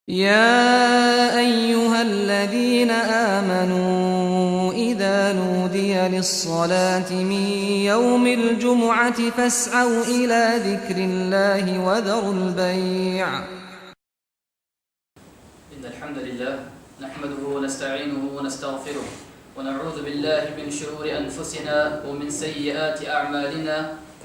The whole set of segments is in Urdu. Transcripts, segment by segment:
يا أيها الذين آمنوا إذا نودي للصلاة من يوم الجمعة فاسعوا إلى ذكر الله وذروا البيع. إن الحمد لله نحمده ونستعينه ونستغفره ونعوذ بالله من شرور أنفسنا ومن سيئات أعمالنا.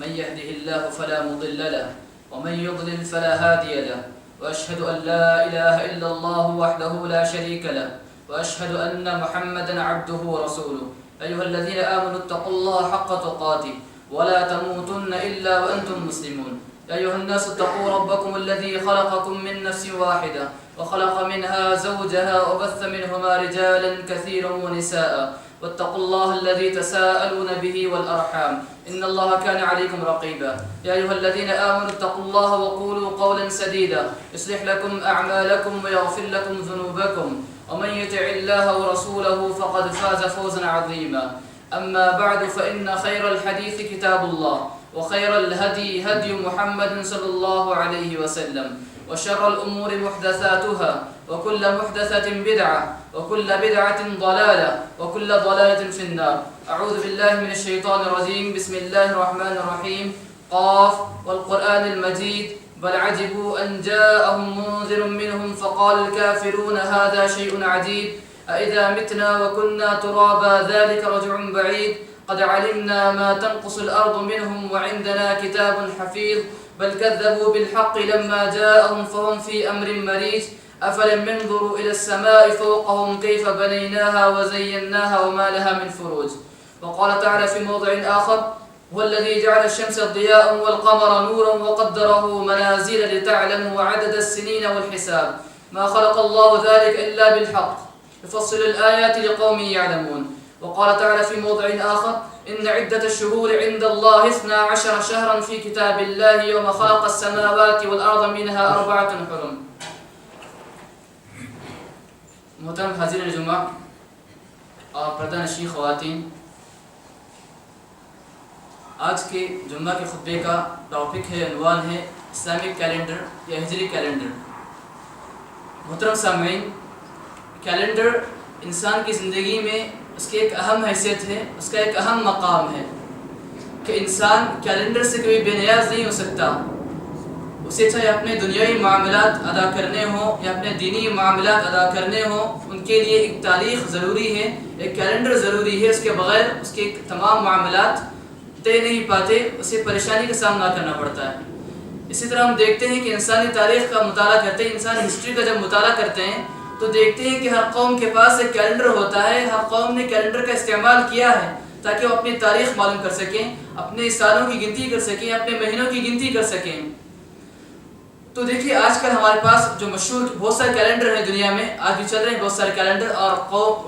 من يهده الله فلا مضل له ومن يضلل فلا هادي له، وأشهد أن لا إله إلا الله وحده لا شريك له، وأشهد أن محمدا عبده ورسوله. أيها الذين آمنوا اتقوا الله حق تقاته ولا تموتن إلا وأنتم مسلمون. يا أيها الناس اتقوا ربكم الذي خلقكم من نفس واحدة وخلق منها زوجها وبث منهما رجالا كثيرا ونساء، واتقوا الله الذي تساءلون به والأرحام إن الله كان عليكم رقيبا. يا أيها الذين آمنوا اتقوا الله وقولوا قولا سديدا يصلح لكم أعمالكم ويغفر لكم ذنوبكم، ومن يطع الله ورسوله فقد فاز فوزا عظيما. أما بعد، فإن خير الحديث كتاب الله، وخير الهدي هدي محمد صلى الله عليه وسلم، وشر الأمور محدثاتها، وكل محدثة بدعة، وكل بدعة ضلالة، وكل ضلالة في النار. أعوذ بالله من الشيطان الرجيم. بسم الله الرحمن الرحيم. قاف والقرآن المجيد. بل عجبوا أن جاءهم منذر منهم فقال الكافرون هذا شيء عجيب. أإذا متنا وكنا ترابا ذلك رجع بعيد. قد علمنا ما تنقص الأرض منهم وعندنا كتاب حفيظ. بل كذبوا بالحق لما جاءهم فهم في أمر مريج. أفلم ينظروا إلى السماء فوقهم كيف بنيناها وزيناها وما لها من فروج. وقال تعالى في موضع آخر: هو الذي جعل الشمس ضياء والقمر نورا وقدره منازل لتعلموا عدد السنين والحساب. ما خلق الله ذلك إلا بالحق يفصل الآيات لقوم يعلمون. وقال تعالى في موضع آخر: إن عدة الشهور عند الله 12 شهرا في كتاب الله يوم خلق السماوات والأرض منها 4 حرم. محترم حاضرین جمعہ اور پردہ نشین خواتین، آج کے جمعہ کے خطبے کا ٹاپک ہے، عنوان ہے اسلامک کیلنڈر یا ہجری کیلنڈر۔ محترم سامعین، کیلنڈر انسان کی زندگی میں اس کی ایک اہم حیثیت ہے، اس کا ایک اہم مقام ہے کہ انسان کیلنڈر سے کبھی بے نیاز نہیں ہو سکتا۔ اسے چاہے اپنے دنیاوی معاملات ادا کرنے ہوں یا اپنے دینی معاملات ادا کرنے ہوں، ان کے لیے ایک تاریخ ضروری ہے، ایک کیلنڈر ضروری ہے۔ اس کے بغیر اس کے تمام معاملات طے نہیں پاتے، اسے پریشانی کا سامنا کرنا پڑتا ہے۔ اسی طرح ہم دیکھتے ہیں کہ انسانی تاریخ کا مطالعہ کرتے ہیں، انسانی ہسٹری کا جب مطالعہ کرتے ہیں تو دیکھتے ہیں کہ ہر قوم کے پاس ایک کیلنڈر ہوتا ہے۔ ہر قوم نے کیلنڈر کا استعمال کیا ہے تاکہ وہ اپنی تاریخ معلوم کر سکیں، اپنے سالوں کی گنتی کر سکیں، اپنے مہینوں کی گنتی کر سکیں۔ تو دیکھیے، آج کل ہمارے پاس جو مشہور بہت سارے کیلنڈر ہیں دنیا میں، آج بھی چل رہے ہیں بہت سارے کیلنڈر، اور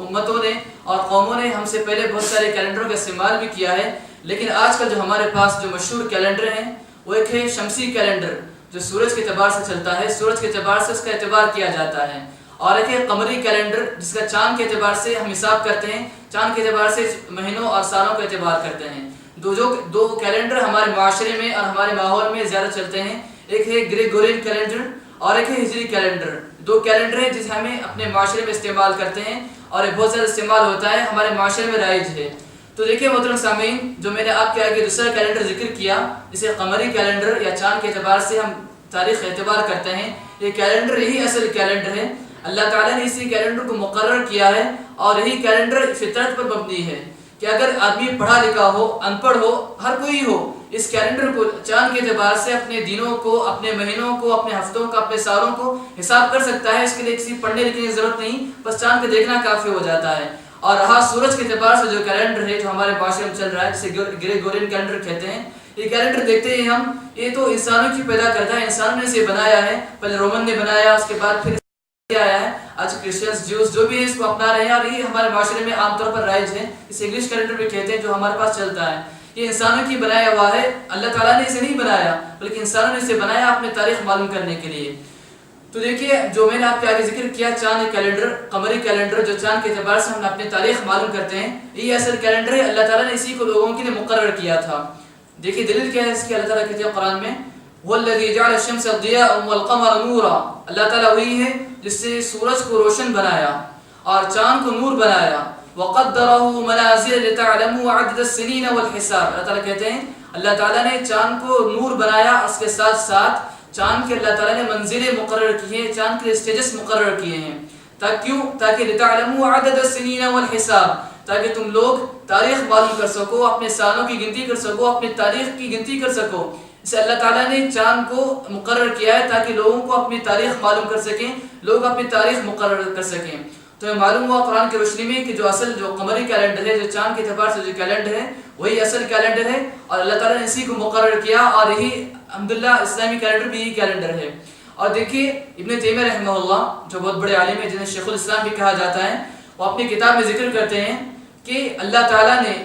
امتوں نے اور قوموں نے ہم سے پہلے بہت سارے کیلنڈروں کا استعمال بھی کیا ہے۔ لیکن آج کل جو ہمارے پاس جو مشہور کیلنڈر ہیں وہ ایک ہے شمسی کیلنڈر، جو سورج کے اعتبار سے چلتا ہے، سورج کے اعتبار سے اس کا اعتبار کیا جاتا ہے، اور ایک ہے قمری کیلنڈر، جس کا چاند کے اعتبار سے ہم حساب کرتے ہیں، چاند کے اعتبار سے مہینوں اور سالوں کا اعتبار کرتے ہیں۔ دو کیلنڈر ہمارے معاشرے میں اور ہمارے ماحول میں زیادہ چلتے ہیں، ایک ہے گریگورین کیلنڈر اور ایک ہے ہجری کیلنڈر۔ دو کیلنڈر ہیں جسے ہمیں اپنے معاشرے میں استعمال کرتے ہیں، اور یہ بہت زیادہ استعمال ہوتا ہے، ہمارے معاشرے میں رائج ہے۔ تو دیکھیے محترم سامعین، جو میں نے آپ کے آگے دوسرا کیلنڈر ذکر کیا، جسے قمری کیلنڈر یا چاند کے اعتبار سے ہم تاریخ اعتبار کرتے ہیں، یہ کیلنڈر یہی اصل کیلنڈر ہے۔ اللہ تعالیٰ نے اسی کیلنڈر کو مقرر کیا ہے، اور یہی کیلنڈر فطرت پر مبنی ہے کہ اگر آدمی پڑھا لکھا ہو، ان پڑھ ہو، ہر کوئی ہو، اس کیلنڈر کو چاند کے اعتبار سے اپنے دنوں کو، اپنے مہینوں کو، اپنے ہفتوں کا، اپنے سالوں کو حساب کر سکتا ہے۔ اس کے لیے کسی پڑھنے لکھنے کی ضرورت نہیں، بس چاند کو دیکھنا کافی ہو جاتا ہے۔ اور رہا سورج کے اعتبار سے جو کیلنڈر ہے جو ہمارے معاشرے میں چل رہا ہے، جسے گریگورین کیلنڈر کہتے ہیں، یہ کیلنڈر دیکھتے ہیں ہم، یہ تو انسانوں کی پیدا کرتا ہے، انسانوں نے اسے بنایا ہے۔ پہلے رومن نے بنایا، اس کے بعد پھر آیا ہے، آج کرسچنز، جوز جو بھی اس کو اپنا رہے ہیں، اور یہ ہمارے معاشرے میں عام طور پر رائج ہے۔ اسے انگلش کیلنڈر بھی کہتے ہیں، جو ہمارے پاس چلتا ہے۔ یہ انسانوں کی بنایا ہوا ہے، اللہ تعالیٰ نے اسے نہیں بنایا، بلکہ انسانوں نے اسے بنایا اپنے تاریخ معلوم کرنے کے لیے۔ تو دیکھیے، جو میں نے آپ کے آگے ذکر کیا چاند کیلنڈر، قمری کیلنڈر، جو چاند کے اعتبار سے ہم اپنی تاریخ معلوم کرتے ہیں، یہ اصل کیلنڈر ہے۔ اللہ تعالیٰ نے اسی کو لوگوں کے لیے مقرر کیا تھا۔ دیکھیے دلیل کیا ہے اس کی، اللہ تعالیٰ کہتے ہیں قرآن میں: والذی جعل الشمس ضیاء والقمر نورا، اللہ تعالیٰ وہی ہے جس سے سورج کو روشن بنایا اور چاند کو نور بنایا. وقدره منازل لتعلموا عدد السنین والحساب، اللہ تعالیٰ کہتے ہیں اللہ تعالیٰ نے چاند کو نور بنایا، اس کے ساتھ ساتھ چاند کے اللہ تعالیٰ نے منزلیں مقرر کی ہیں، چاند کے اسٹیجز مقرر کیے ہیں. تاکہ لتعلموا عدد السنین والحساب، تاکہ تم لوگ تاریخ معلوم کر سکو، اپنے سالوں کی گنتی کر سکو، اپنی تاریخ کی گنتی کر سکو. اسے اللہ تعالیٰ نے چاند کو مقرر کیا ہے تاکہ لوگوں کو اپنی تاریخ معلوم کر سکیں، لوگ اپنی تاریخ مقرر کر سکیں. تو ہمیں معلوم ہوا قرآن کی روشنی میں کہ جو اصل جو قمری کیلنڈر ہے، جو چاند کے اعتبار سے جو کیلنڈر ہے وہی اصل کیلنڈر ہے، اور اللہ تعالیٰ نے اسی کو مقرر کیا، اور یہی الحمدللہ اسلامی کیلنڈر بھی یہی کیلنڈر ہے. اور دیکھیے ابن تیمیہ رحمہ اللہ جو بہت بڑے عالم ہیں جنہیں شیخ الاسلام بھی کہا جاتا ہے، وہ اپنی کتاب میں ذکر کرتے ہیں کہ اللہ تعالیٰ نے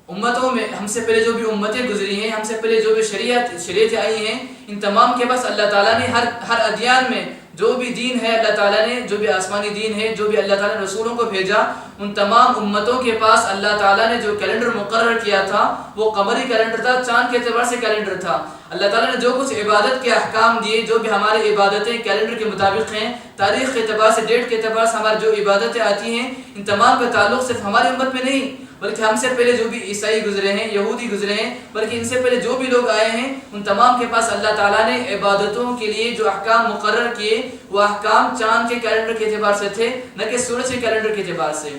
امتوں میں ہم سے پہلے جو بھی امتیں گزری ہیں، ہم سے پہلے جو بھی شریعتیں آئی ہیں، ان تمام کے پاس اللہ تعالیٰ نے ہر ادیان میں جو بھی دین ہے، اللہ تعالیٰ نے جو بھی آسمانی دین ہے، جو بھی اللہ تعالیٰ نے رسولوں کو بھیجا، ان تمام امتوں کے پاس اللہ تعالیٰ نے جو کیلنڈر مقرر کیا تھا وہ قمری کیلنڈر تھا، چاند کے اعتبار سے کیلنڈر تھا. اللہ تعالیٰ نے جو کچھ عبادت کے احکام دیے، جو بھی ہماری عبادتیں کیلنڈر کے مطابق ہیں، تاریخ کے اعتبار سے، ڈیٹ کے اعتبار سے ہماری جو عبادتیں آتی ہیں، ان تمام کا تعلق صرف ہماری امت میں نہیں بلکہ ہم سے پہلے جو بھی عیسائی گزرے ہیں، یہودی گزرے ہیں، بلکہ ان سے پہلے جو بھی لوگ آئے ہیں، ان تمام کے پاس اللہ تعالیٰ نے عبادتوں کے لیے جو احکام مقرر کیے وہ احکام چاند کے کیلنڈر کے اعتبار سے تھے، نہ کہ سورج کے کیلنڈر کے اعتبار سے.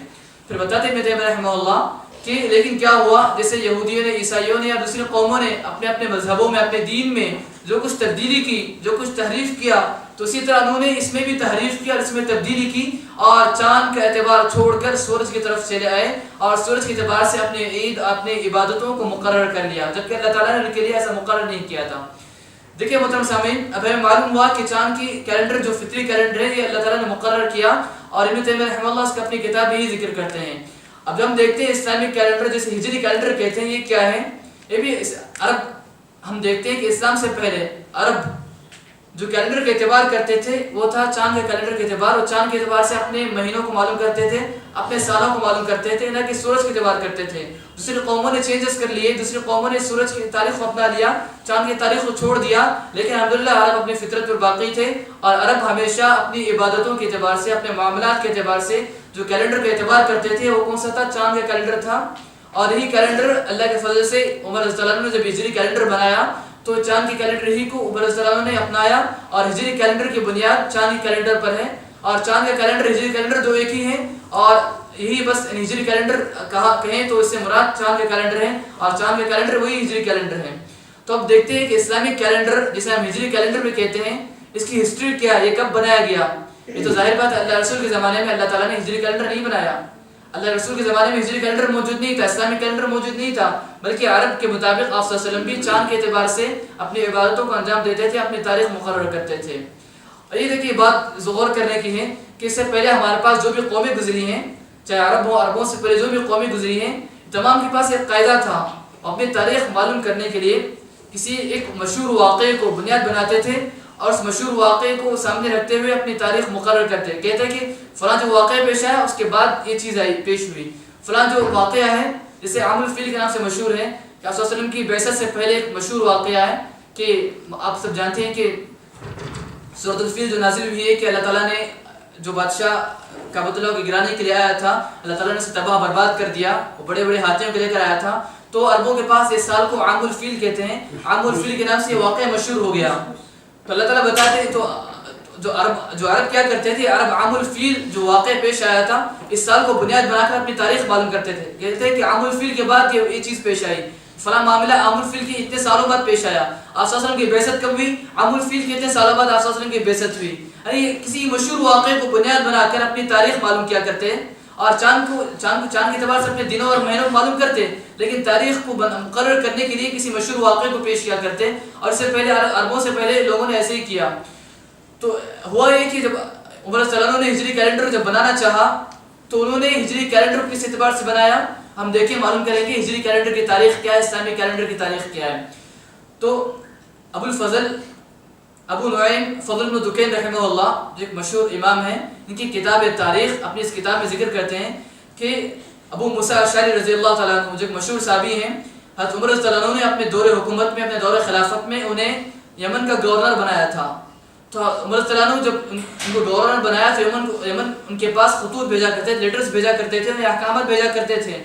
پھر بتاتے ابن تیمیہ رحمہ اللہ کہ لیکن کیا ہوا، جیسے یہودیوں نے، عیسائیوں نے یا دوسری قوموں نے اپنے اپنے مذہبوں میں، اپنے دین میں جو کچھ تبدیلی کی، جو کچھ تحریف کیا، تو اسی طرح انہوں نے اس میں بھی تحریف کی اور اس میں تبدیلی کی، اور چاند کا اعتبار چھوڑ کر سورج کی طرف چلے آئے اور سورج کے اعتبار سے اپنے عید، اپنے عبادتوں کو مقرر کر لیا، جبکہ اللہ تعالیٰ نے ان کے لیے ایسا مقرر نہیں کیا تھا. دیکھیے محترم سامعین، اب ہمیں معلوم ہوا کہ چاند کی کیلنڈر جو فطری کیلنڈر ہے یہ اللہ تعالیٰ نے مقرر کیا، اور ابن تیمیہ رحمہ اللہ اس کی اپنی کتاب میں یہی ذکر کرتے ہیں. اب جب ہم دیکھتے ہیں اسلامک کیلنڈر جیسے ہجری کیلنڈر کہتے ہیں، یہ کیا ہے؟ یہ بھی عرب، ہم دیکھتے ہیں کہ اسلام سے پہلے عرب جو کیلنڈر کا اعتبار کرتے تھے وہ تھا چاند کے کیلنڈر کے اعتبار، اور چاند کے اعتبار سے اپنے مہینوں کو معلوم کرتے تھے، اپنے سالوں کو معلوم کرتے تھے، نہ کہ سورج کے اعتبار کرتے تھے. دوسری قوموں نے چینجز کر لیے، دوسری قوموں نے سورج کی تاریخ کو اپنا لیا، چاند کی تاریخ کو چھوڑ دیا، لیکن الحمدللہ عرب اپنی فطرت پر باقی تھے، اور عرب ہمیشہ اپنی عبادتوں کے اعتبار سے، اپنے معاملات کے اعتبار سے جو کیلنڈر کا اعتبار کرتے تھے وہ کون سا تھا؟ چاند کا کیلنڈر تھا. اور یہی کیلنڈر اللہ کے فضل سے عمر رضی اللہ عنہ نے جب ہجری کیلنڈر بنایا تو چاند کی کیلنڈر ہی کو عمر رضی اللہ عنہ نے اپنایا، اور ہجری کیلنڈر کی بنیاد چاند کے کیلنڈر پر ہے، اور چاند کا کیلنڈر ہجری کیلنڈر دو ایک ہی ہیں، اور یہی بس ہجری کیلنڈر کہیں تو اس سے مراد چاند کا کیلنڈر ہے، اور چاند کا کیلنڈر وہی ہجری کیلنڈر ہے. تو اب دیکھتے ہیں کہ اسلامک کیلنڈر جسے ہم ہجری کیلنڈر بھی کہتے ہیں، اس کی ہسٹری کیا ہے، یہ کب بنایا گیا؟ یہ تو ظاہر بات ہے اللہ رسول کے زمانے میں اللہ تعالیٰ نے ہجری کیلنڈر نہیں بنایا، اللہ رسول کے زمانے میں ہجری کیلنڈر موجود نہیں تھا، اسلامک کیلنڈر موجود نہیں تھا، بلکہ عرب کے مطابق آپ صلی اللہ علیہ وسلم بھی چاند کے اعتبار سے اپنی عبادتوں کو انجام دیتے تھے، اپنی تاریخ مقرر کرتے تھے. اور یہ دیکھیے بات غور کرنے کی ہے کہ اس سے پہلے ہمارے پاس جو بھی قومیں گزری ہیں، چاہے عرب ہو، عربوں سے پہلے جو بھی قومیں گزری ہیں، تمام کے پاس ایک قاعدہ تھا، اپنی تاریخ معلوم کرنے کے لیے کسی ایک مشہور واقعے کو بنیاد بناتے تھے، اور اس مشہور واقعے کو سامنے رکھتے ہوئے اپنی تاریخ مقرر کرتے، کہتے ہیں کہ فلاں جو واقعہ پیش آیا اس کے بعد یہ چیز آئی پیش ہوئی، فلاں جو واقعہ ہے جسے عام الفیل کے نام سے مشہور ہے، کہ آپ صلی اللہ علیہ وسلم کی بعثت سے پہلے ایک مشہور واقعہ ہے کہ آپ سب جانتے ہیں کہ سورۃ الفیل جو نازل ہوئی ہے کہ اللہ تعالیٰ نے جو بادشاہ کعبۃ اللہ کی گرانی کے لیے آیا تھا، اللہ تعالیٰ نے اسے تباہ برباد کر دیا، وہ بڑے بڑے ہاتھیوں کو لے کر آیا تھا. تو عربوں کے پاس اس سال کو عام الفیل کہتے ہیں، عام الفیل کے نام سے یہ واقعہ مشہور ہو گیا. تو اللہ تعالیٰ بتاتے ہیں تو جو عرب کیا کرتے تھے، عرب عام الفیل جو واقعہ پیش آیا تھا اس سال کو بنیاد بنا کر اپنی تاریخ معلوم کرتے تھے، کہتے ہیں کہ عام الفیل کے بعد یہ چیز پیش آئی، فلاں معاملہ عام الفیل کے اتنے سالوں بعد پیش آیا. آپ صلی اللہ علیہ وسلم کی بعثت کب ہوئی؟ عام الفیل کے اتنے سالوں بعد آپ صلی اللہ علیہ وسلم کی بعثت ہوئی. یعنی کسی مشہور واقعے کو بنیاد بنا کر اپنی تاریخ معلوم کیا کرتے ہیں، اور چاند کے اعتبار سے اپنے دنوں اور مہینوں معلوم کرتے، لیکن تاریخ کو مقرر کرنے کے لیے کسی مشہور واقعے کو پیش کیا کرتے. اور اس سے پہلے عربوں سے پہلے لوگوں نے ایسے ہی کیا. تو ہوا یہ کہ جب عمر صلی اللہ عنہ نے ہجری کیلنڈر جب بنانا چاہا تو انہوں نے ہجری کیلنڈر کس اعتبار سے بنایا، ہم دیکھیں معلوم کریں گے ہجری کیلنڈر کی تاریخ کیا ہے، اسلامی کیلنڈر کی تاریخ کیا ہے. تو ابو الفضل ابو نعیم فضل بن دکین رحمہ اللہ جو ایک مشہور امام ہیں، ان کی کتاب تاریخ اپنی اس کتاب میں ذکر کرتے ہیں کہ ابو موسیٰ اشعری رضی اللہ تعالیٰ عنہ جو ایک مشہور صحابی ہیں، حضرت عمر رضی اللہ عنہ نے اپنے دور حکومت میں، اپنے دور خلافت میں انہیں یمن کا گورنر بنایا تھا. تو عمر رضی اللہ عنہ جب ان کو گورنر بنایا تو یمن ان کے پاس خطوط بھیجا کرتے تھے, لیٹرز بھیجا کرتے تھے, انہیں احکامات بھیجا کرتے تھے.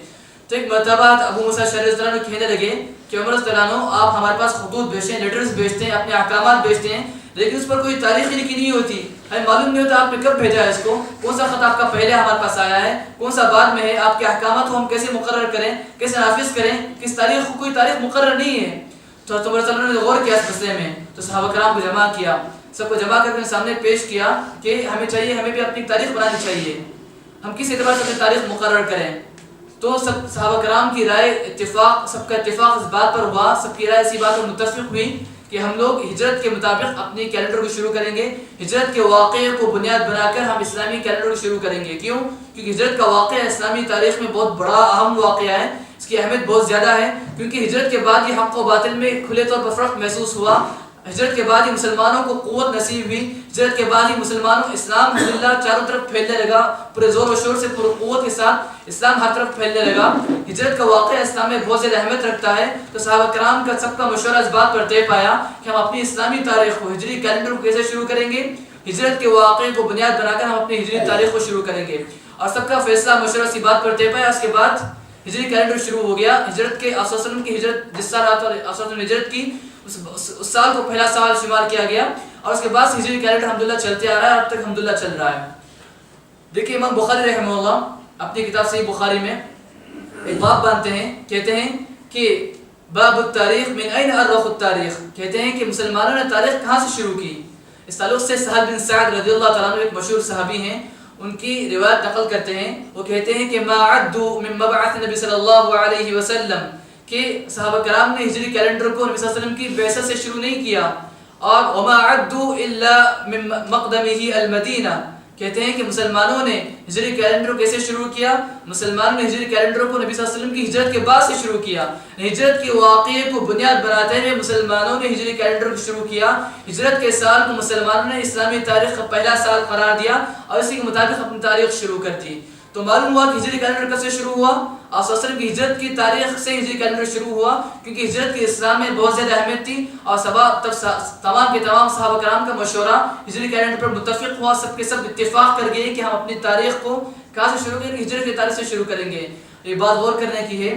تو ایک مرتبہ ابو موسیٰ الاشعری رضی اللہ عنہ کہنے لگے کہ عمر رضی اللہ عنہ آپ ہمارے پاس خطوط بھیجتے ہیں, لیٹرز بھیجتے ہیں, اپنے احکامات بھیجتے ہیں, لیکن اس پر کوئی تاریخ لکھی نہیں ہوتی, ہمیں معلوم نہیں ہوتا آپ نے کب بھیجا ہے اس کو, کون سا خط آپ کا پہلے ہمارے پاس آیا ہے, کون سا بعد میں ہے, آپ کے احکامات کو ہم کیسے مقرر کریں, کیسے نافذ کریں, کس تاریخ کو کوئی تاریخ مقرر نہیں ہے. تو عمر رضی اللہ عنہ نے غور کیا اس مسئلے میں, تو صحابہ کرام کو جمع کیا, سب کو جمع کر کے سامنے پیش کیا کہ ہمیں چاہیے, ہمیں بھی اپنی تاریخ بنانی چاہیے, ہم کس اعتبار سے اپنی تاریخ مقرر کریں. تو سب صحابہ کرام کی رائے اتفاق, سب کا اتفاق اس بات پر ہوا, سب کی رائے اسی بات پر متفق ہوئی کہ ہم لوگ ہجرت کے مطابق اپنی کیلنڈر کو شروع کریں گے. ہجرت کے واقعے کو بنیاد بنا کر ہم اسلامی کیلنڈر کو شروع کریں گے. کیوں؟ کیونکہ ہجرت کا واقعہ اسلامی تاریخ میں بہت بڑا اہم واقعہ ہے, اس کی اہمیت بہت زیادہ ہے, کیونکہ ہجرت کے بعد یہ حق و باطل میں کھلے طور پر فرق محسوس ہوا. ہجرت کے بعد ہی مسلمانوں کو قوت نصیب ہوئی, ہجرت کے بعد ہی مسلمانوں اسلام الحمدللہ چاروں طرف پھیلنے لگا, پورے زور و شور سے پورے قوت کے ساتھ اسلام ہر طرف پھیلنے لگا. ہجرت کا واقعہ اسلام میں بہت زیادہ اہمیت رکھتا ہے. تو صحابہ کرام کا سب کا مشورہ اس بات پر طے پایا کہ ہم اپنی اسلامی تاریخ کو, ہجری کیلنڈر کو کیسے شروع کریں گے, ہجرت کے واقعے کو بنیاد بنا کر ہم اپنی ہجری تاریخ کو شروع کریں گے. اور سب کا فیصلہ مشورہ اسی بات پر طے پایا. اس کے بعد ہجری کیلنڈر شروع ہو گیا. ہجرت کے آپ صلی اللہ علیہ وسلم کی ہجرت جس سال آپ صلی اللہ علیہ وسلم نے ہجرت کی اس سال کو پہلا سال شمار کیا گیا, اور اس کے بعد ہجری کیلنڈر الحمدللہ چلتے آ رہا ہے, اب تک الحمدللہ چل رہا ہے. دیکھیے امام بخاری رحمہ اللہ اپنی کتاب صحیح بخاری میں ایک باب باندھتے ہیں, کہتے ہیں کہ باب التاریخ من این ارخ التاریخ, کہتے ہیں کہ مسلمانوں نے تاریخ کہاں سے شروع کی. اس تعلق سے سہل بن سعد رضی اللہ تعالیٰ عنہ ایک مشہور صحابی ہیں, ان کی روایت نقل کرتے ہیں. وہ کہتے ہیں کہ ما عدوا من مبعث نبی صلی اللہ علیہ وسلم, کہ صحابہ کرام نے ہجری کیلنڈر کو نبی صلی اللہ علیہ وسلم کی بعثت سے شروع نہیں کیا. اور وما عدوا الا من مقدمه المدینہ, کہتے ہیں کہ مسلمانوں نے ہجری کیلنڈر کو کیسے شروع کیا, مسلمانوں نے ہجری کیلنڈر کو نبی صلی اللہ علیہ وسلم کی ہجرت کے بعد سے شروع کیا. ہجرت کے واقعے کو بنیاد بناتے ہوئے مسلمانوں نے ہجری کیلنڈر کو شروع کیا. ہجرت کے سال کو مسلمانوں نے اسلامی تاریخ کا پہلا سال قرار دیا اور اسی کے مطابق اپنی تاریخ شروع کر دی. تو معلوم ہوا کہ ہجری کیلنڈر کب سے شروع ہوا, آپ صلی اللہ علیہ وسلم کی ہجرت کی تاریخ سے ہجری کیلنڈر شروع ہوا, کیونکہ ہجرت کی اسلام میں بہت زیادہ اہمیت تھی. اور تمام کے تمام صحابہ کرام کا مشورہ ہجری کیلنڈر پر متفق ہوا, سب کے سب اتفاق کر گئے کہ ہم اپنی تاریخ کو کہاں سے شروع کریں گے, ہجرت کی تاریخ سے شروع کریں گے. یہ بات غور کرنے کی ہے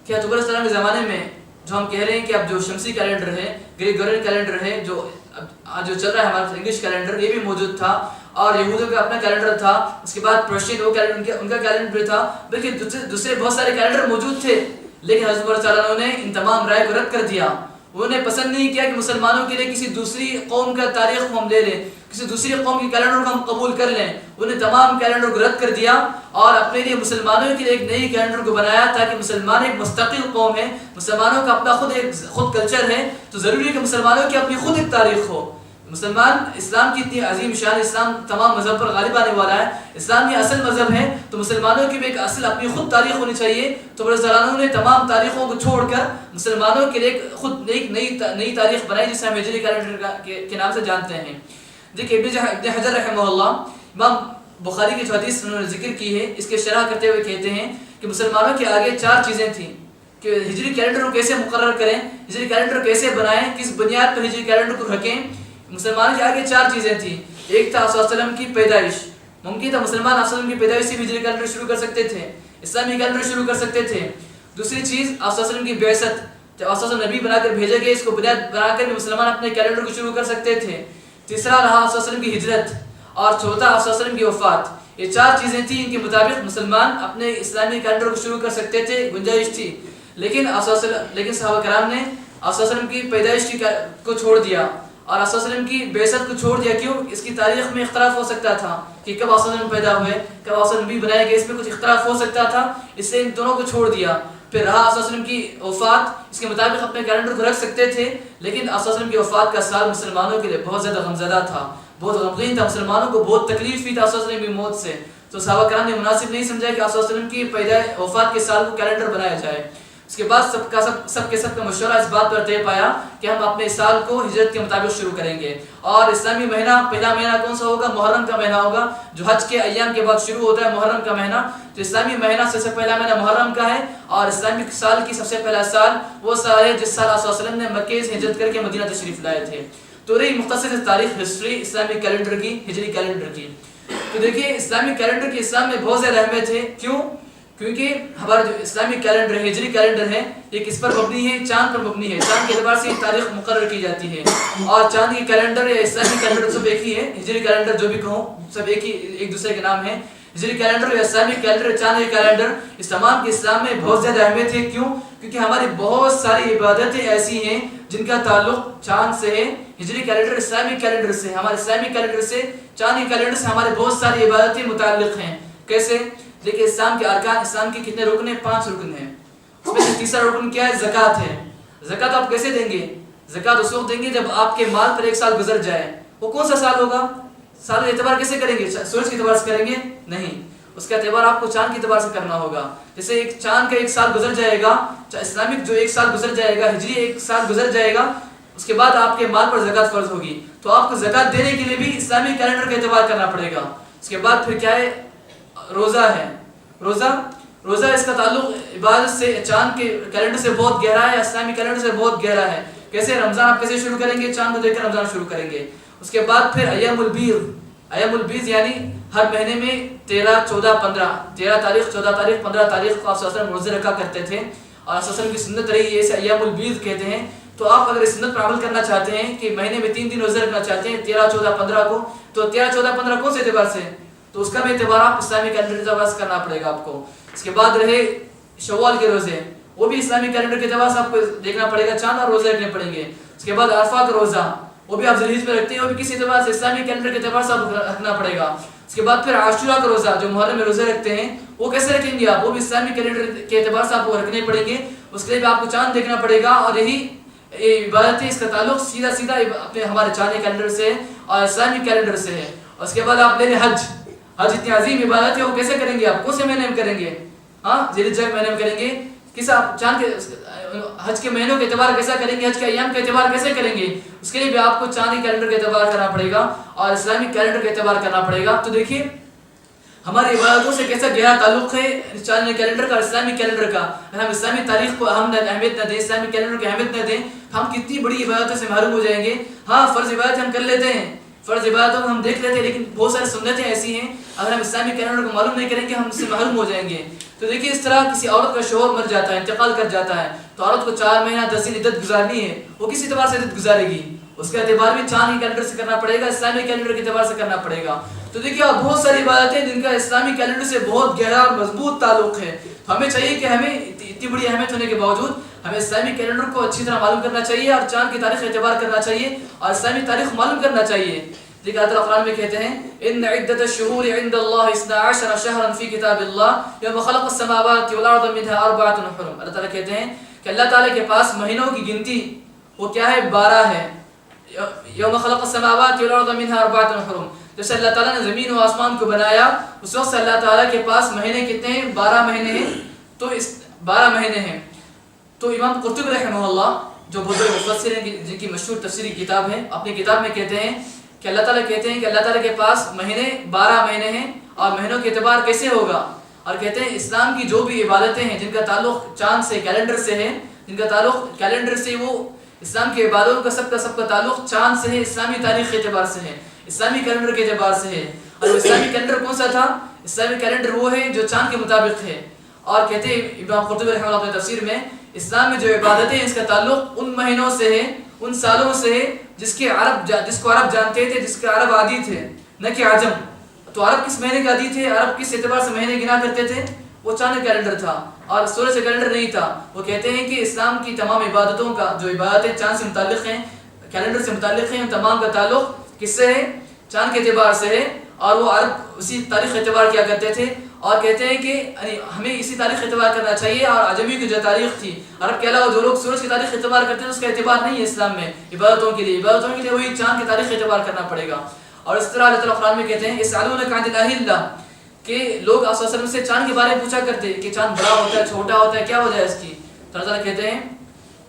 کہ حضرت علیہ السلام کے زمانے میں جو ہم کہہ رہے ہیں کہ اب جو شمسی کیلنڈر ہے, گریگورین کیلنڈر ہے, جو چل رہا ہے ہمارا انگلش کیلنڈر, یہ بھی موجود تھا. اور یہودوں کا اپنا کیلنڈر تھا, اس کے بعد پرشین وہ کیلنڈر ان کا کیلنڈر بھی تھا, بلکہ دوسرے بہت سارے کیلنڈر موجود تھے. لیکن حضرت عمر صلی اللہ علیہ وسلم نے ان تمام رائے کو رد کر دیا. انہوں نے پسند نہیں کیا کہ مسلمانوں کے لیے کسی دوسری قوم کا تاریخ کو ہم لے لیں, کسی دوسری قوم کے کیلنڈر کو ہم قبول کر لیں. انہوں نے تمام کیلنڈر کو رد کر دیا اور اپنے لیے مسلمانوں کے لیے ایک نئی کیلنڈر کو بنایا, تاکہ مسلمان ایک مستقل قوم ہے, مسلمانوں کا اپنا خود کلچر ہے, تو ضروری ہے کہ مسلمانوں کی اپنی خود ایک تاریخ ہو. مسلمان اسلام کی اتنی عظیم شان, اسلام تمام مذہب پر غالب آنے والا ہے, اسلام یہ اصل مذہب ہے, تو مسلمانوں کی بھی ایک اصل اپنی خود تاریخ ہونی چاہیے. تو رضی اللہ عنہ نے تمام تاریخوں کو چھوڑ کر مسلمانوں کے لیے خود ایک نئی تاریخ بنائی, جسے ہم ہجری کیلنڈر کے نام سے جانتے ہیں. دیکھیے ابن حجر رحمہ اللہ امام بخاری کی جو حدیث انہوں نے ذکر کی ہے, اس کے شرح کرتے ہوئے کہتے ہیں کہ مسلمانوں کے آگے 4 چیزیں تھیں کہ ہجری کیلنڈر کو کیسے مقرر کریں, ہجری کیلنڈر کیسے بنائیں, کس بنیاد پر ہجری کیلنڈر کو رکھیں. مسلمانوں کے آگے 4 چیزیں تھیں. ایک تھا صلی اللہ علیہ وسلم کی پیدائش, ممکن تھا مسلمان آپ صلی اللہ علیہ وسلم کی پیدائش سے بھی ہجری کیلنڈر شروع کر سکتے تھے, اسلامی کیلنڈر شروع کر سکتے تھے. دوسری چیز آپ صلی اللہ علیہ وسلم کی بعثت, جب آپ صلی اللہ علیہ وسلم نبی بنا کر بھیجے گئے, اس کو بنیاد بنا کر بھی مسلمان اپنے کیلنڈر کو شروع کر سکتے تھے. تیسرا رہا آپ صلی اللہ علیہ وسلم کی ہجرت, اور چوتھا آپ صلی اللہ علیہ وسلم کی وفات. یہ 4 چیزیں تھیں, ان کے مطابق مسلمان اپنے اسلامی کیلنڈر کو شروع کر سکتے تھے, گنجائش تھی. لیکن صحابہ کرام نے آپ صلی اللہ علیہ وسلم کی پیدائش کو چھوڑ دیا اور آپ صلی اللہ علیہ وسلم کی بعثت کو چھوڑ دیا. کیوں؟ اس کی تاریخ میں اختلاف ہو سکتا تھا کہ کب آپ صلی اللہ علیہ وسلم پیدا ہوئے, کب آپ صلی اللہ علیہ وسلم نبی بنائے گئے, اس میں کچھ اختلاف ہو سکتا تھا, اس سے ان دونوں کو چھوڑ دیا. پھر رہا آپ صلی اللہ علیہ وسلم کی وفات, اس کے مطابق اپنے کیلنڈر کو رکھ سکتے تھے, لیکن آپ صلی اللہ علیہ وسلم کی وفات کا سال مسلمانوں کے لیے بہت زیادہ غمزدہ تھا, بہت غمگین تھا, مسلمانوں کو بہت تکلیف ہوئی تھی آپ صلی اللہ علیہ وسلم کی موت سے. تو صحابہ کرام نے مناسب نہیں سمجھا کہ آپ صلی اللہ علیہ وسلم کی وفات کے سال کو کیلنڈر بنایا جائے. اس کے بعد سب کے مشورہ اس بات پر طے پایا کہ ہم اپنے سال کو ہجرت کے مطابق شروع کریں گے، اور اسلامی مہینہ پہلا مہینہ کون سا ہوگا؟ محرم کا مہینہ ہوگا، جو حج کے ایام کے بعد شروع ہوتا ہے محرم کا مہینہ۔ تو اسلامی مہینہ سب سے پہلا مہینہ محرم کا ہے، اور اسلامی سال کی سب سے پہلا سال وہ سال ہے جس سال آپ صلی اللہ علیہ وسلم نے مکے سے ہجرت کر کے مدینہ تشریف لائے تھے۔ تو رہی مختصر تاریخ ہسٹری اسلامی کیلنڈر کی، ہجری کیلنڈر کی۔ تو دیکھیے اسلامی کیلنڈر کی اسلام میں بہت زیادہ اہمیت ہے، کیوں؟ کیونکہ ہمارا جو اسلامی کیلنڈر ہے، ہجری کیلنڈر ہے، یہ کس پر مبنی ہے؟ چاند پر مبنی ہے۔ چاند کے اعتبار سے یہ تاریخ مقرر کی جاتی ہے، اور چاند کی کیلنڈر یا اسلامی کیلنڈر سب ایک ہی ہے، ہجری کیلنڈر جو بھی کہوں سب ایک دوسرے کے نام ہے۔ ہجری کیلنڈر یا اسلامی کیلنڈر، چاند کے کیلنڈر، اس تمام کے اسلام میں بہت زیادہ اہمیت ہے، کیوں؟ کیونکہ ہماری بہت ساری عبادتیں ایسی ہیں جن کا تعلق چاند سے ہے۔ ہجری کیلنڈر اسلامی کیلنڈر سے، ہمارے اسلامی کیلنڈر سے، چاند کے کیلنڈر سے ہمارے بہت ساری عبادتیں متعلق ہیں۔ کیسے؟ دیکھیں اسلام کے ارکان، اسلام کے کتنے رکن ہیں؟ 5 رکن ہیں۔ اس میں سے تیسرا رکن کیا ہے؟ زکوٰۃ ہے۔ زکوٰۃ آپ کیسے دیں گے؟ زکوٰۃ اس وقت دیں گے جب آپ کے مال پر 1 سال گزر جائے۔ وہ کون سا سال ہوگا؟ سال کا اعتبار کیسے کریں گے؟ سورج کے اعتبار سے کریں گے؟ نہیں، اس کا اعتبار آپ کو چاند کے اعتبار سے کرنا ہوگا۔ جیسے ایک چاند کا 1 سال گزر جائے گا، اسلامک جو 1 سال گزر جائے گا، ہجری 1 سال گزر جائے گا، اس کے بعد آپ کے مال پر زکوٰۃ فرض ہوگی۔ تو آپ کو زکوٰۃ دینے کے لیے بھی اسلامی کیلنڈر کا اعتبار کرنا پڑے گا۔ اس کے بعد پھر کیا ہے؟ روزہ ہے۔ روزہ اس کا تعلق عبادت سے، چاند کے کیلنڈر سے بہت گہرا ہے، اسلامی کیلنڈر سے بہت گہرا ہے۔ کیسے؟ رمضان آپ کیسے شروع کریں گے؟ چاند کو دیکھ کر رمضان شروع کریں گے۔ اس کے بعد پھر ایام البیض یعنی ہر مہینے میں 13 14 15 13 تاریخ 14 تاریخ 15 تاریخ کو آپ صلی اللہ علیہ وسلم روزے رکھا کرتے تھے، اور صلی اللہ علیہ وسلم کی سنت رہی ہے، اسے ایام البیض کہتے ہیں۔ تو آپ اگر اس سنت پر عمل کرنا چاہتے ہیں کہ مہینے میں 3 دن روزے رکھنا چاہتے ہیں 13 14 15 کو، تو 13 14 15 کون سے اعتبار سے؟ تو اس کا بھی اعتبار آپ اسلامی کیلنڈر کے اعتبار سے کرنا پڑے گا آپ کو۔ اس کے بعد رہے شوال کے روزے، وہ بھی اسلامی کیلنڈر کے اعتبار سے آپ کو دیکھنا پڑے گا، چاند اور روزے رکھنے پڑیں گے۔ اس کے بعد عرفہ کا روزہ، وہ بھی آپ ذیلحج میں رکھتے ہیں، وہ بھی کسی اعتبار سے اسلامی کیلنڈر کے اعتبار سے آپ رکھنا پڑے گا۔ اس کے بعد پھر عاشورہ کا روزہ، جو محرم میں روزے رکھتے ہیں، وہ کیسے رکھیں گے آپ؟ وہ بھی اسلامی کیلنڈر کے اعتبار سے آپ کو رکھنے پڑیں گے۔ اس کے لیے بھی آپ کو چاند دیکھنا پڑے گا، اور یہی عبادت ہے، اس کا تعلق سیدھا اپنے ہمارے چاندنی کیلنڈر سے اور اسلامی کیلنڈر سے ہے۔ اور اس کے بعد آپ لے لیں حج اتنی عظیم عبادت ہے، وہ کیسے کریں گے آپ؟ کون سے مہینے میں کریں گے؟ ذیلحج کے مہینے میں کریں گے۔ کس آپ چاند کے حج کے مہینوں کے اعتبار کیسا کریں گے؟ حج کے ایام کے اعتبار کیسے کریں گے؟ اس کے لیے بھی آپ کو چاندنی کیلنڈر کے اعتبار کرنا پڑے گا اور اسلامی کیلنڈر کے اعتبار کرنا پڑے گا۔ تو دیکھیے ہماری عبادتوں سے کیسا گہرا تعلق ہے چاندنی کیلنڈر کا اور اسلامی کیلنڈر کا۔ اگر ہم اسلامی تاریخ کو اہمیت نہ دیں، اسلامی کیلنڈر کو اہمیت نہ دیں، ہم کتنی بڑی عبادتوں سے محروم ہو جائیں گے۔ ہاں فرض عبادت ہم کر لیتے ہیں، فرض عبادتوں کو ہم دیکھ لیتے ہیں، لیکن بہت ساری سنتیں ایسی ہیں اگر ہم اسلامی کیلنڈر کو معلوم نہیں کریں گے ہم اس سے محروم ہو جائیں گے۔ تو دیکھیے اس طرح کسی عورت کا شوہر مر جاتا ہے، انتقال کر جاتا ہے، تو عورت کو 4 مہینہ 10 دن عدت گزارنی ہے، وہ کس اعتبار سے عدت گزارے گی؟ اس کا اعتبار بھی چاندنی کیلنڈر سے کرنا پڑے گا، اسلامی کیلنڈر کے اعتبار سے کرنا پڑے گا۔ تو دیکھیے اور بہت ساری عبادتیں جن کا اسلامی کیلنڈر سے بہت گہرا اور مضبوط تعلق ہے۔ تو ہمیں چاہیے کہ ہمیں اتنی بڑی اہمیت ہونے کے باوجود ہمیں اسلامی کیلنڈر کو اچھی طرح معلوم کرنا چاہیے اور چاند کی تاریخ اعتبار کرنا چاہیے اور اسلامی تاریخ معلوم کرنا چاہیے۔ دیکھیں اللہ تعالیٰ قرآن میں کہتے ہیں ان عدت الشہور عند اللہ 12 شہرا فی کتاب اللہ یوم خلق السماوات والارض منها 4 حرم۔ اللہ تعالیٰ کہتے ہیں کہ اللہ تعالیٰ کے پاس مہینوں کی گنتی وہ کیا ہے؟ 12 ہے۔ یوم خلق السماوات والارض منها 4 حرم، جیسے اللہ تعالیٰ نے زمین و آسمان کو بنایا اس وقت سے اللہ تعالیٰ کے پاس مہینے کتنے ہیں؟ 12 مہینے ہیں۔ تو اس 12 مہینے ہیں۔ تو امام قرطبی رحمہ اللہ جو بہت بڑے مفسر ہیں جن کی مشہور تفسیری کتاب ہے، اپنی کتاب میں کہتے ہیں کہ اللہ تعالیٰ کہتے ہیں کہ اللہ تعالیٰ کے پاس مہینے 12 مہینے ہیں، اور مہینوں کے اعتبار کیسے ہوگا؟ اور کہتے ہیں اسلام کی جو بھی عبادتیں ہیں جن کا تعلق چاند سے کیلنڈر سے ہے، جن کا تعلق کیلنڈر سے، وہ اسلام کی عبادتوں کا سب کا تعلق چاند سے ہے، اسلامی تاریخ کے اعتبار سے ہے، اسلامی کیلنڈر کے اعتبار سے ہے۔ اور وہ اسلامی کیلنڈر کون سا تھا؟ اسلامی کیلنڈر وہ ہے جو چاند کے مطابق ہے۔ اور کہتے ہیں امام قرطبی رحمہ اللہ اپنے تفسیر میں اسلام میں جو عبادتیں ہیں اس کا تعلق ان مہینوں سے ہے، ان سالوں سے ہے جس کو عرب جانتے تھے، جس کے عرب عادی تھے، نہ کہ عجم۔ تو عرب کس مہینے کے عادی تھے؟ عرب کس اعتبار سے مہینے گنا کرتے تھے؟ وہ چاند کیلنڈر تھا اور سورج کیلنڈر نہیں تھا۔ وہ کہتے ہیں کہ اسلام کی تمام عبادتوں کا جو عبادتیں چاند سے متعلق ہیں، کیلنڈر سے متعلق ہیں، ان تمام کا تعلق کس سے ہے؟ چاند کے اعتبار سے ہے۔ اور وہ عرب اسی تاریخ اعتبار کیا کرتے تھے، اور کہتے ہیں کہ ہمیں اسی تاریخ اعتبار کرنا چاہیے۔ اور عجمی کی جو تاریخ تھی، عرب کے علاوہ جو لوگ سورج کی تاریخ اعتبار کرتے ہیں اس کا اعتبار نہیں ہے اسلام میں عبادتوں کے لیے وہی چاند کی تاریخ اعتبار کرنا پڑے گا۔ اور اس طرح اللہ تعالیٰ قرآن میں کہتے ہیں یسألونک عن الأہلة، کہ لوگ آپ صلی اللہ علیہ وسلم سے چاند کے بارے میں پوچھا کرتے کہ چاند بڑا ہوتا ہے، چھوٹا ہوتا ہے، کیا وجہ ہے اس کی؟ تو اللہ تعالیٰ کہتے ہیں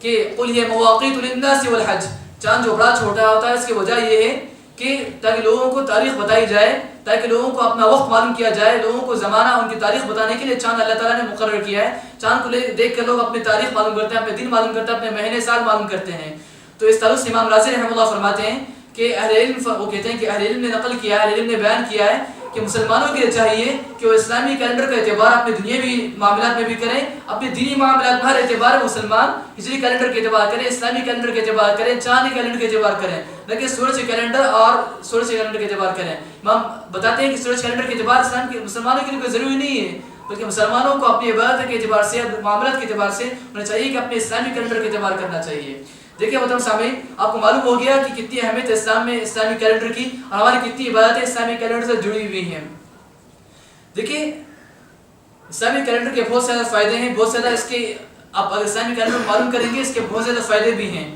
کہ قل هي مواقیت للناس والحج، چاند جو بڑا چھوٹا ہوتا ہے اس کی وجہ یہ ہے کہ تاکہ لوگوں کو تاریخ بتائی جائے، تاکہ لوگوں کو اپنا وقت معلوم کیا جائے، لوگوں کو زمانہ ان کی تاریخ بتانے کے لیے چاند اللہ تعالیٰ نے مقرر کیا ہے. چاند کو دیکھ کر لوگ اپنی تاریخ معلوم کرتے ہیں، اپنے دن معلوم کرتے ہیں، اپنے مہینے سال معلوم کرتے ہیں. تو اس تعلق سے امام رازی رحمہ اللہ فرماتے ہیں کہ اہل علم، وہ کہتے ہیں کہ اہل علم نے نقل کیا ہے، اہل علم نے بیان کیا ہے کہ مسلمانوں کے لیے چاہیے کہ وہ اسلامی کیلنڈر کا اعتبار اپنے دنیاوی معاملات میں بھی کریں، اپنے دینی معاملات میں ہر اعتبار مسلمان ہجری کیلنڈر کے اعتبار کریں، اسلامی کیلنڈر کے اعتبار کریں، چاندی کیلنڈر کے اعتبار کریں، نہ کہ سورج کیلنڈر اور سورج کیلنڈر کے اعتبار کریں. امام بتاتے ہیں کہ سورج کیلنڈر کے اعتبار اسلام کے مسلمانوں کے لیے کوئی ضروری نہیں ہے، بلکہ مسلمانوں کو اپنی عبادت کے اعتبار سے، معاملات کے اعتبار سے انہیں چاہیے کہ اپنے اسلامی کیلنڈر کے اعتبار کرنا چاہیے. دیکھیں محترم سامعین، آپ کو معلوم ہو گیا کہ کتنی اہمیت ہے اسلام میں اسلامی کیلنڈر کی، اور ہماری کتنی عبادتیں اسلامی کیلنڈر سے جڑی ہوئی ہیں. دیکھیں اسلامی کیلنڈر کے بہت زیادہ فائدے ہیں، بہت زیادہ اس کے آپ اگر اسلامی کیلنڈر معلوم کریں گے اس کے بہت زیادہ فائدے بھی ہیں.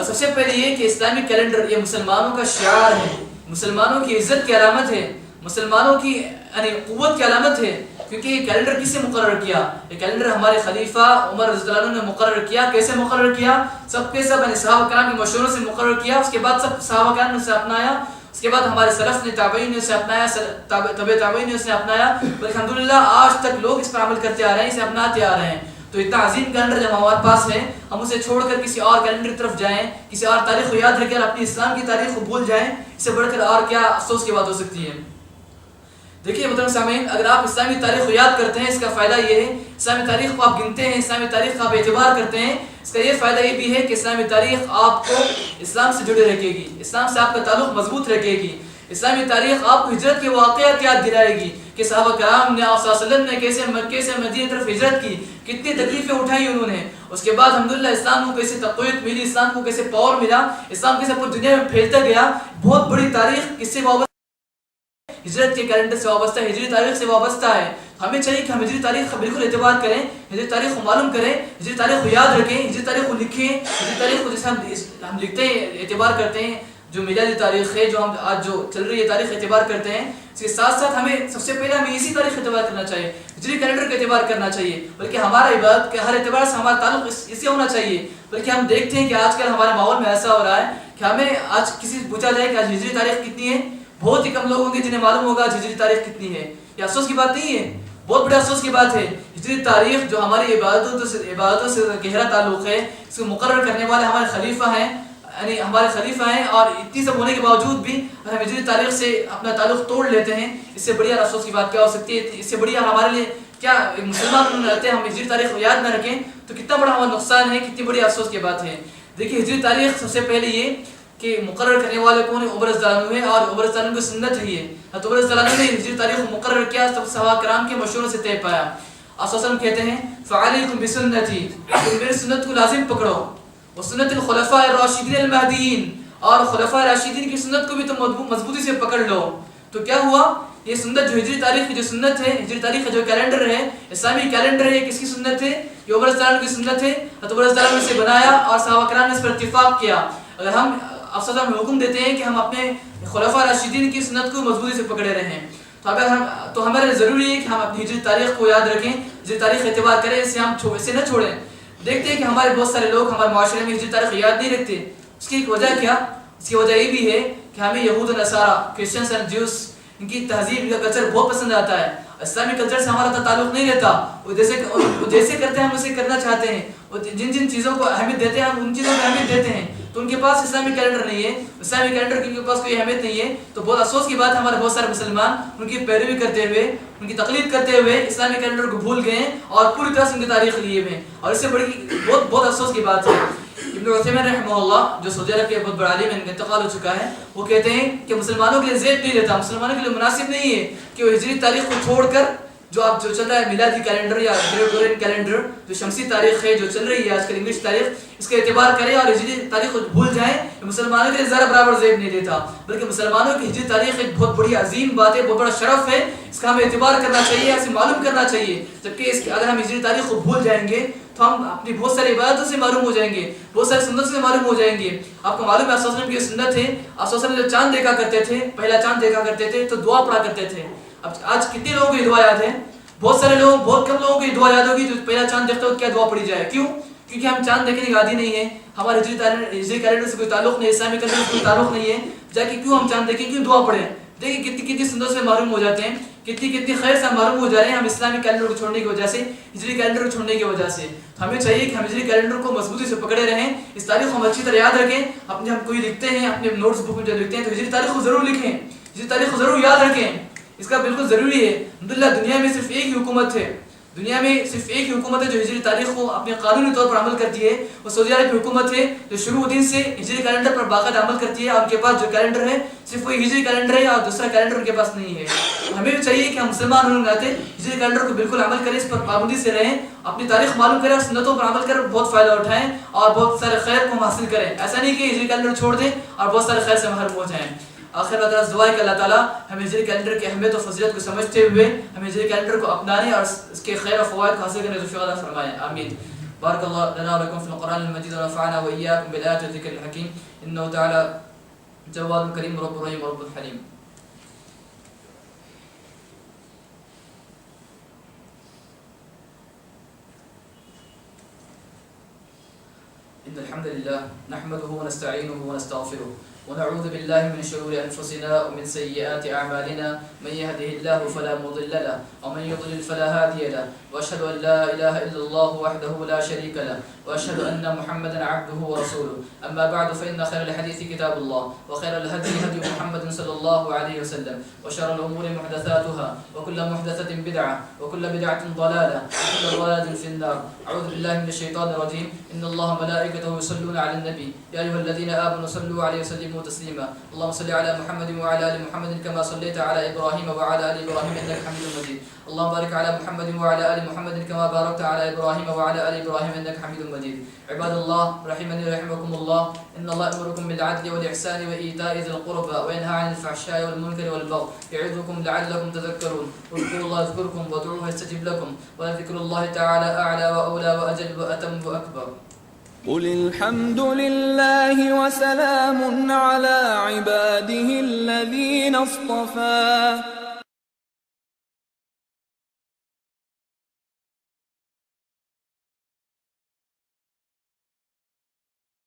سب سے پہلے یہ کہ اسلامی کیلنڈر یہ مسلمانوں کا شعار ہے، مسلمانوں کی عزت کی علامت ہے، مسلمانوں کی یعنی قوت کی علامت ہے. کیونکہ یہ کیلنڈر کس سے مقرر کیا؟ یہ کیلنڈر ہمارے خلیفہ عمر رضی اللہ عنہ نے مقرر کیا. کیسے مقرر کیا؟ سب کے سب صحابہ کرام کے مشوروں سے مقرر کیا. اس کے بعد سب صحابہ کرام نے اسے اپنایا، اس کے بعد ہمارے سلف نے، تابعین نے اسے اپنایا، تبع تابعین نے اسے اپنایا. الحمدللہ آج تک لوگ اس پر عمل کرتے آ رہے ہیں، اسے اپناتے آ رہے ہیں. تو اتنا عظیم کیلنڈر جب ہمارے پاس ہے، ہم اسے چھوڑ کر کسی اور کیلنڈر کی طرف جائیں، کسی اور تاریخ کو یاد رکھ کر اپنی اسلام کی تاریخ کو بھول جائیں، اس سے بڑھ کر اور کیا افسوس کی بات ہو سکتی ہے. دیکھیے محترم سامعین، اگر آپ اسلامی تاریخ کو یاد کرتے ہیں اس کا فائدہ یہ ہے، اسلامی تاریخ کو آپ گنتے ہیں، اسلامی تاریخ کا آپ اعتبار کرتے ہیں، اس کا یہ فائدہ یہ بھی ہے کہ اسلامی تاریخ آپ کو اسلام سے جڑے رکھے گی، اسلام سے آپ کا تعلق مضبوط رکھے گی. اسلامی تاریخ آپ کو ہجرت کے واقعات یاد دلائے گی کہ صحابہ کرام نے، آپ صلی اللہ علیہ وسلم نے کیسے مکے سے مدینہ طرف ہجرت کی، کتنی تکلیفیں اٹھائی انہوں نے. اس کے بعد الحمدللہ اسلام کو کیسے تقویت ملی، اسلام کو کیسے پاور ملا، اسلام کیسے پوری دنیا میں پھیلتا گیا. بہت بڑی تاریخ کس سے وابستہ؟ ہجرت کے کیلنڈر سے وابستہ ہے، ہجری تاریخ سے وابستہ ہے. ہمیں چاہیے کہ ہم ہجری تاریخ کا بالکل اعتبار کریں، ہجری تاریخ کو معلوم کریں، ہجری تاریخ کو یاد رکھیں، ہجری تاریخ کو لکھیں. ہجری تاریخ کو جیسے ہم لکھتے ہیں، اعتبار کرتے ہیں، جو میلادی تاریخ ہے، جو ہم آج جو چل رہی ہے تاریخ اعتبار کرتے ہیں، اس کے ساتھ ساتھ ہمیں سب سے پہلے ہمیں اسی تاریخ اعتبار کرنا چاہیے، ہجری کیلنڈر کا اعتبار کرنا چاہیے. بلکہ ہمارا عبادت کے ہر اعتبار سے ہمارا تعلق اس سے ہونا چاہیے. بلکہ ہم دیکھتے ہیں کہ آج کل ہمارے ماحول میں ایسا ہو رہا ہے کہ ہمیں آج کسی سے پوچھا جائے کہ آج ہجری تاریخ کتنی ہے، بہت ہی کم لوگ ہوں گے جنہیں معلوم ہوگا آج ہجری تاریخ کتنی ہے. یہ افسوس کی بات نہیں ہے، بہت بڑے افسوس کی بات ہے. ہجری تاریخ جو ہماری عبادتوں سے گہرا تعلق ہے، اس کو مقرر کرنے والے ہمارے خلیفہ ہیں، یعنی ہمارے خلیفہ ہیں، اور اتنی سب ہونے کے باوجود بھی ہم ہجری تاریخ سے اپنا تعلق توڑ لیتے ہیں. اس سے بڑی اور افسوس کی بات کیا ہو سکتی ہے؟ اس سے بڑی اور ہمارے لیے کیا مسلمان رہتے ہیں ہم ہجری تاریخ کو یاد نہ رکھیں تو کتنا بڑا ہمارا نقصان ہے، کتنی بڑی افسوس کی بات ہے. دیکھیے ہجری تاریخ سب سے پہلے یہ کہ مقرر کرنے والے کون ہیں؟ عمر رضی اللہ عنہ ہے، اور عمر رضی اللہ عنہ کی سنت ہے یہ. حضرت عمر رضی اللہ عنہ نے ہجری تاریخ کو مقرر کیا، سب صحابہ کرام کے مشوروں سے طے پایا. آپ صلی اللہ علیہ وسلم کہتے ہیں فعلیکم بسنتی، تم میری سنت کو لازم پکڑو، وسنت الخلفاء الراشدین المہدیین، اور خلفاء راشدین کی سنت کو بھی تم مضبوطی سے پکڑ لو. تو کیا ہوا؟ یہ سنت جو ہجری تاریخ کی جو سنت ہے، ہجری تاریخ کا جو کیلنڈر ہے، اسلامی کیلنڈر ہے، کس کی سنت ہے؟ یہ عمر رضی اللہ عنہ کی سنت ہے. حضرت عمر رضی اللہ عنہ نے اسے بنایا اور صحابہ کرام نے اس پر اتفاق کیا. اگر ہم آپ صلی اللہ علیہ وسلم حکم دیتے ہیں کہ ہم اپنے خلفاء راشدین کی سنت کو مضبوطی سے پکڑے رہیں، تو ہمارے لیے ضروری ہے کہ ہم اپنی ہجری تاریخ کو یاد رکھیں، ہجری تاریخ اعتبار کریں، اسے نہ چھوڑیں. دیکھتے ہیں کہ ہمارے بہت سارے لوگ ہمارے معاشرے میں ہجری تاریخ یاد نہیں رکھتے. اس کی ایک وجہ کیا؟ اس کی وجہ یہ بھی ہے کہ ہمیں یہود و نصارہ، کرسچنس اینڈ جیوس، ان کی تہذیب کا کلچر بہت پسند آتا ہے. اسلامی کلچر سے ہمارا تعلق نہیں رہتا. وہ جیسے کرتے ہیں ہم اسے کرنا چاہتے ہیں، وہ جن چیزوں کو اہمیت دیتے ہیں ہم ان چیزوں کو اہمیت دیتے ہیں. تو ان کے پاس اسلامی کیلنڈر نہیں ہے، اسلامی کیلنڈر کی ان کے پاس کوئی اہمیت نہیں ہے. تو بہت افسوس کی بات ہے، ہمارے بہت سارے مسلمان ان کی پیروی کرتے ہوئے، ان کی تقلید کرتے ہوئے اسلامی کیلنڈر کو بھول گئے ہیں اور پوری طرح سے ان کی تاریخ لیے ہوئے ہیں. اور اس سے بڑی بہت افسوس کی بات ہے. ابن عثیمین رحمہ اللہ جو سعودی عرب کے بہت بڑا عالم ہیں، ان کا انتقال ہو چکا ہے، وہ کہتے ہیں کہ مسلمانوں کے لیے زیب نہیں رہتا، مسلمانوں کے لیے مناسب نہیں ہے کہ وہ ہجری تاریخ کو چھوڑ کر جو چل رہا ہے میلادی کیلنڈر یا گریگورین کیلنڈر، جو شمسی تاریخ ہے جو چل رہی ہے آج کل انگلش تاریخ، اس کا اعتبار کریں اور ہجری تاریخ کو بھول جائیں. مسلمانوں کے لیے ذرا برابر زیب نہیں دیتا، بلکہ مسلمانوں کی ہجری تاریخ ایک بہت بڑی عظیم بات ہے، بہت بڑا شرف ہے. اس کا ہمیں اعتبار کرنا چاہیے، اسے معلوم کرنا چاہیے. جبکہ اگر ہم ہجری تاریخ کو بھول جائیں گے تو ہم اپنی بہت ساری عبادتوں سے معلوم ہو جائیں گے، بہت ساری سنتوں سے معلوم ہو جائیں گے. آپ کو معلوم ہے آپ صلی اللہ علیہ وسلم کی سنت ہے، آپ صلی اللہ علیہ وسلم جو چاند دیکھا کرتے تھے، پہلا چاند دیکھا کرتے تھے تو دعا پڑھا کرتے تھے. اب آج کتنے لوگوں کو یہ دعا یاد ہے؟ بہت سارے لوگ، بہت کم لوگوں کو یہ دعا یاد ہوگی جو پہلا چاند دیکھتے ہو کیا دعا پڑھی جائے. کیوں؟ کیونکہ ہم چاند دیکھنے کے عادی نہیں ہیں، ہمارے ہجری کیلنڈر سے کوئی تعلق نہیں، اسلامی کیلنڈر سے کوئی تعلق نہیں ہے. جا کے کیوں ہم چاند دیکھیں، کیوں دعا پڑھیں؟ دیکھیں کتنی سندر سے معلوم ہو جاتے ہیں، کتنی خیر سے معلوم ہو جا رہے ہیں ہم اسلامی کیلنڈر کو چھوڑنے کی وجہ سے، ہجری کیلنڈر کو چھوڑنے کی وجہ سے. ہمیں چاہیے کہ ہم ہجری کیلنڈر کو مضبوطی سے پکڑے رہیں، اس تاریخ کو ہم اچھی طرح یاد رکھیں. اپنے ہم کوئی لکھتے ہیں اپنے نوٹس بک میں جو لکھتے ہیں تو ہجری تاریخ کو ضرور لکھیں، ہجری تاریخ کو ضرور یاد رکھیں، اس کا بالکل ضروری ہے. الحمدللہ دنیا میں صرف ایک ہی حکومت ہے، دنیا میں صرف ایک ہی حکومت ہے جو ہجری تاریخ کو اپنے قانونی طور پر عمل کرتی ہے، وہ سعودی عرب کی حکومت ہے جو شروع دن سے ہجری کیلنڈر پر باقاعدہ عمل کرتی ہے. ان کے پاس جو کیلنڈر ہے صرف وہی ہجری کیلنڈر ہے اور دوسرا کیلنڈر ان کے پاس نہیں ہے. ہمیں بھی چاہیے کہ ہم مسلمان ہونے ناطے ہجری کیلنڈر کو بالکل عمل کریں، اس پر پابندی سے رہیں، اپنی تاریخ معلوم کریں اور سنتوں پر عمل کر بہت فائدہ اٹھائیں اور بہت سارے خیر کو حاصل کریں. ایسا نہیں کہ ہجری کیلنڈر چھوڑ دیں اور بہت سارے خیر سے محروم ہو جائیں. آخر بات دعا ہے کہ اللہ تعالیٰ ہمیں ہجری کیلنڈر کی اہمیت و فضیلت کو سمجھتے ہوئے ہمیں ہجری کیلنڈر کو اپنانے اور اس کے خیر و فوائد کو حاصل کرنے کی توفیق عطا فرمائے. آمین. بارک اللہ لنا ولکم فی القرآن المجید ونفعنا وإياکم بالآیات والذکر الحکیم انہ تعالی جواد کریم رب رحیم رب الحلیم. إن الحمد لله نحمده ونستعينه ونستغفره ونعوذ بالله من شرور أنفسنا ومن سيئات أعمالنا من يهده الله فلا مضل له ومن يضلل فلا هادي له وأشهد أن لا إله إلا الله وحده لا شريك له وأشهد أن محمدا عبده ورسوله. أما بعد فإن خير الحديث كتاب الله وخير الهدي هدي محمد صلى الله عليه وسلم وشر الأمور محدثاتها وكل محدثة بدعة وكل بدعة ضلالة وكل ضلالة في النار. أعوذ بالله من الشيطان الرجيم. إن الله ملائكته يصلون على النبي يا أيها الذين آمنوا صلوا عليه وسلموا تسليما. اللهم صل على محمد وعلى آل محمد كما صليت على إبراهيم وعلى آل إبراهيم إنك حميد مجيد. اللهم بارك على محمد وعلى آل محمد كما باركت على إبراهيم وعلى آل إبراهيم إنك حميد مجيد. عباد الله رحمني رحمكم الله، إن الله يأمركم بالعدل والإحسان وإيتاء ذي القربى وينهى عن الفحشاء والمنكر والبغي يعظكم لعلكم تذكرون. واذكروا الله يذكركم وادعوه يستجب لكم ولذكر الله تعالى أعلى وأولى وأجل وأتم وأكبر. قل الحمد لله وسلام على عباده الذين اصطفى